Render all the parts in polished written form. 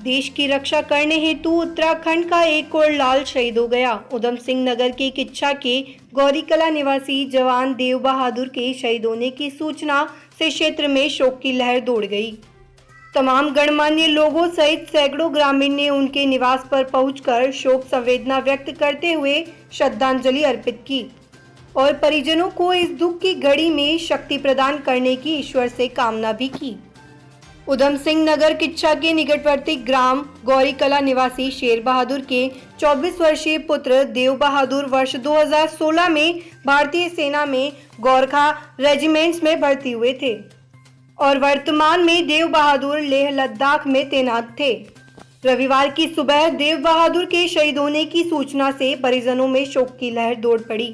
देश की रक्षा करने हेतु उत्तराखंड का एक और लाल शहीद हो गया। उधम सिंह नगर के किच्छा के गौरीकला निवासी जवान देव बहादुर के शहीद होने की सूचना से क्षेत्र में शोक की लहर दौड़ गई। तमाम गणमान्य लोगों सहित सैकड़ों ग्रामीण ने उनके निवास पर पहुंचकर शोक संवेदना व्यक्त करते हुए श्रद्धांजलि अर्पित की और परिजनों को इस दुख की घड़ी में शक्ति प्रदान करने की ईश्वर से कामना भी की। उधम सिंह नगर किच्छा के निकटवर्ती ग्राम गौरीकला निवासी शेर बहादुर के 24 वर्षीय पुत्र देव बहादुर वर्ष 2016 में भारतीय सेना में गोरखा रेजिमेंट्स में भर्ती हुए थे और वर्तमान में देव बहादुर लेह लद्दाख में तैनात थे। रविवार की सुबह देव बहादुर के शहीद होने की सूचना से परिजनों में शोक की लहर दौड़ पड़ी।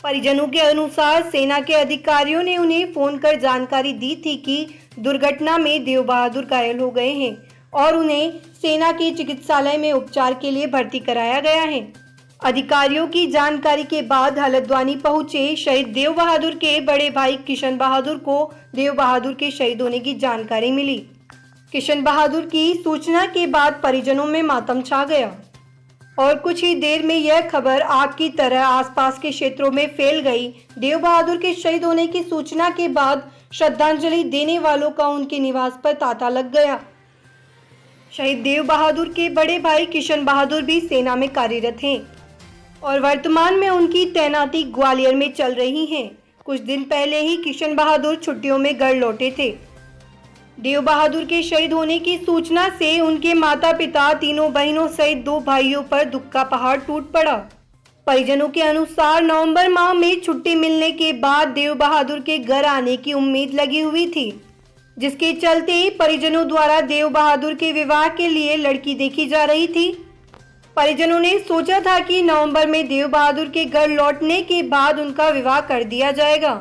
परिजनों के अनुसार सेना के अधिकारियों ने उन्हें फोन कर जानकारी दी थी कि दुर्घटना में देव बहादुर घायल हो गए हैं और उन्हें सेना के चिकित्सालय में उपचार के लिए भर्ती कराया गया है। अधिकारियों की जानकारी के बाद हल्द्वानी पहुंचे शहीद देव बहादुर के बड़े भाई किशन बहादुर को देव बहादुर के शहीद होने की जानकारी मिली। किशन बहादुर की सूचना के बाद परिजनों में मातम छा गया और कुछ ही देर में यह खबर आग की तरह आसपास के क्षेत्रों में फैल गई। देव बहादुर के शहीद होने की सूचना के बाद श्रद्धांजलि देने वालों का उनके निवास पर तांता लग गया। शहीद देव बहादुर के बड़े भाई किशन बहादुर भी सेना में कार्यरत हैं और वर्तमान में उनकी तैनाती ग्वालियर में चल रही है। कुछ दिन पहले ही किशन बहादुर छुट्टियों में घर लौटे थे। देव बहादुर के शहीद होने की सूचना से उनके माता पिता, तीनों बहनों सहित 2 भाइयों पर दुख का पहाड़ टूट पड़ा। परिजनों के अनुसार नवंबर माह में छुट्टी मिलने के बाद देव बहादुर के घर आने की उम्मीद लगी हुई थी, जिसके चलते परिजनों द्वारा देव बहादुर के विवाह के लिए लड़की देखी जा रही थी। परिजनों ने सोचा था कि नवंबर में देव बहादुर के घर लौटने के बाद उनका विवाह कर दिया जाएगा।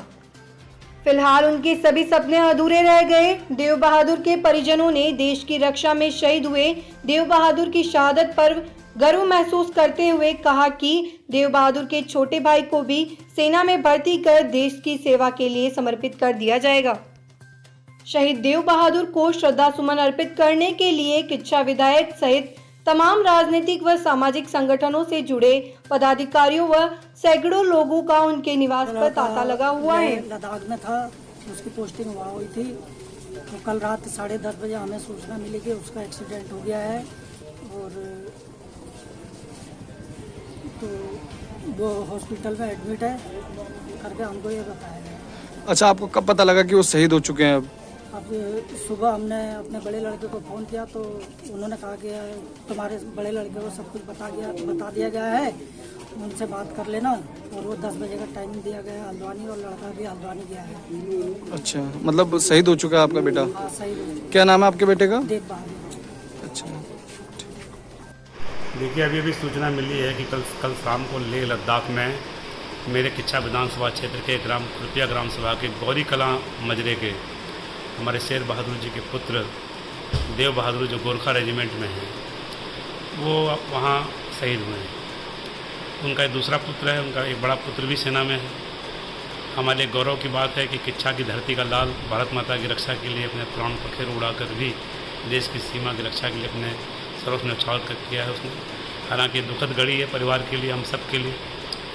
फिलहाल उनके सभी सपने अधूरे रह गए। देव बहादुर के परिजनों ने देश की रक्षा में शहीद हुए देव बहादुर की शहादत पर गर्व महसूस करते हुए कहा कि देव बहादुर के छोटे भाई को भी सेना में भर्ती कर देश की सेवा के लिए समर्पित कर दिया जाएगा। शहीद देव बहादुर को श्रद्धा सुमन अर्पित करने के लिए किच्छा विधायक सहित तमाम राजनीतिक व सामाजिक संगठनों से जुड़े पदाधिकारियों व सैकड़ों लोगों का उनके निवास पर तांता लगा हुआ है। लद्दाख में था, उसकी पोस्टिंग वहाँ हुई थी। तो कल रात 10:30 बजे हमें सूचना मिली कि उसका एक्सीडेंट हो गया है और तो वो हॉस्पिटल में एडमिट है करके हमको ये बताया गया। अच्छा, आपको कब पता लगा कि वो शहीद हो चुके हैं? अब सुबह हमने अपने बड़े लड़के को फ़ोन किया तो उन्होंने कहा कि तुम्हारे बड़े लड़के को सब कुछ बता दिया गया है, उनसे बात कर लेना। और वो 10 बजे का टाइमिंग दिया गया है हल्द्वानी, और लड़का भी हल्द्वानी गया है। अच्छा, मतलब शहीद हो चुका है आपका बेटा? हाँ, शहीद हो चुका। क्या नाम है आपके बेटे का? देव बहादुर। अच्छा, देखिए, अभी सूचना मिली है कि कल शाम को लेह लद्दाख में मेरे किच्छा विधानसभा क्षेत्र के ग्राम कृपया ग्राम सभा के गौरीकला मजरे के हमारे शेर बहादुर जी के पुत्र देव बहादुर जो गोरखा रेजिमेंट में हैं, वो वहाँ शहीद हुए हैं। उनका एक दूसरा पुत्र है, उनका एक बड़ा पुत्र भी सेना में है। हमारे गौरव की बात है कि किच्छा की धरती का लाल भारत माता की रक्षा के लिए अपने प्राण पखेरु उड़ाकर भी देश की सीमा की रक्षा के लिए अपने सर्वस्व न्यौछावर कर किया है उसने। हालांकि दुखद घड़ी है परिवार के लिए, हम सब के लिए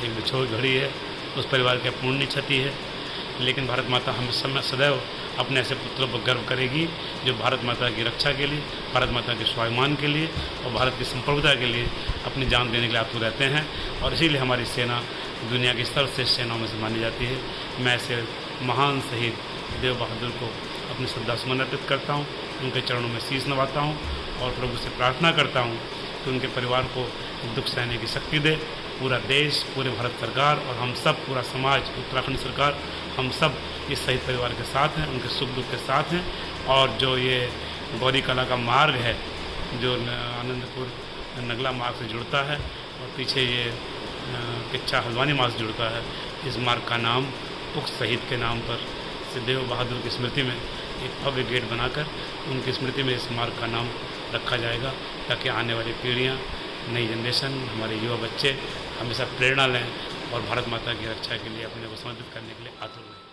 एक बिछोड़ घड़ी है, उस परिवार की अपूर्णीय क्षति है। लेकिन भारत माता हम समय सदैव अपने ऐसे पुत्रों पर गर्व करेगी जो भारत माता की रक्षा के लिए, भारत माता के स्वाभिमान के लिए और भारत की संप्रभुता के लिए अपनी जान देने के लिए आतुर रहते हैं। और इसीलिए हमारी सेना दुनिया की सर्वश्रेष्ठ सेनाओं में से मानी जाती है। मैं ऐसे महान शहीद देव बहादुर को अपनी श्रद्धा सुमन अर्पित करता हूँ, उनके चरणों में शीश नवाता हूँ और प्रभु से प्रार्थना करता हूँ कि उनके परिवार को दुख सहने की शक्ति दे। पूरा देश, पूरे भारत सरकार और हम सब, पूरा समाज, उत्तराखंड सरकार, हम सब इस शहीद परिवार के साथ हैं, उनके सुख दुख के साथ हैं। और जो ये गौरीकला का मार्ग है जो आनंदपुर नगला मार्ग से जुड़ता है और पीछे ये किच्छा हल्द्वानी मार्ग से जुड़ता है, इस मार्ग का नाम उक्त शहीद के नाम पर देव बहादुर की स्मृति में एक भव्य गेट बनाकर उनकी स्मृति में इस मार्ग का नाम रखा जाएगा, ताकि आने वाली पीढ़ियाँ, नई जनरेशन, हमारे युवा बच्चे हमेशा प्रेरणा लें और भारत माता की रक्षा के लिए अपने को समर्पित करने के लिए आतुर रहें।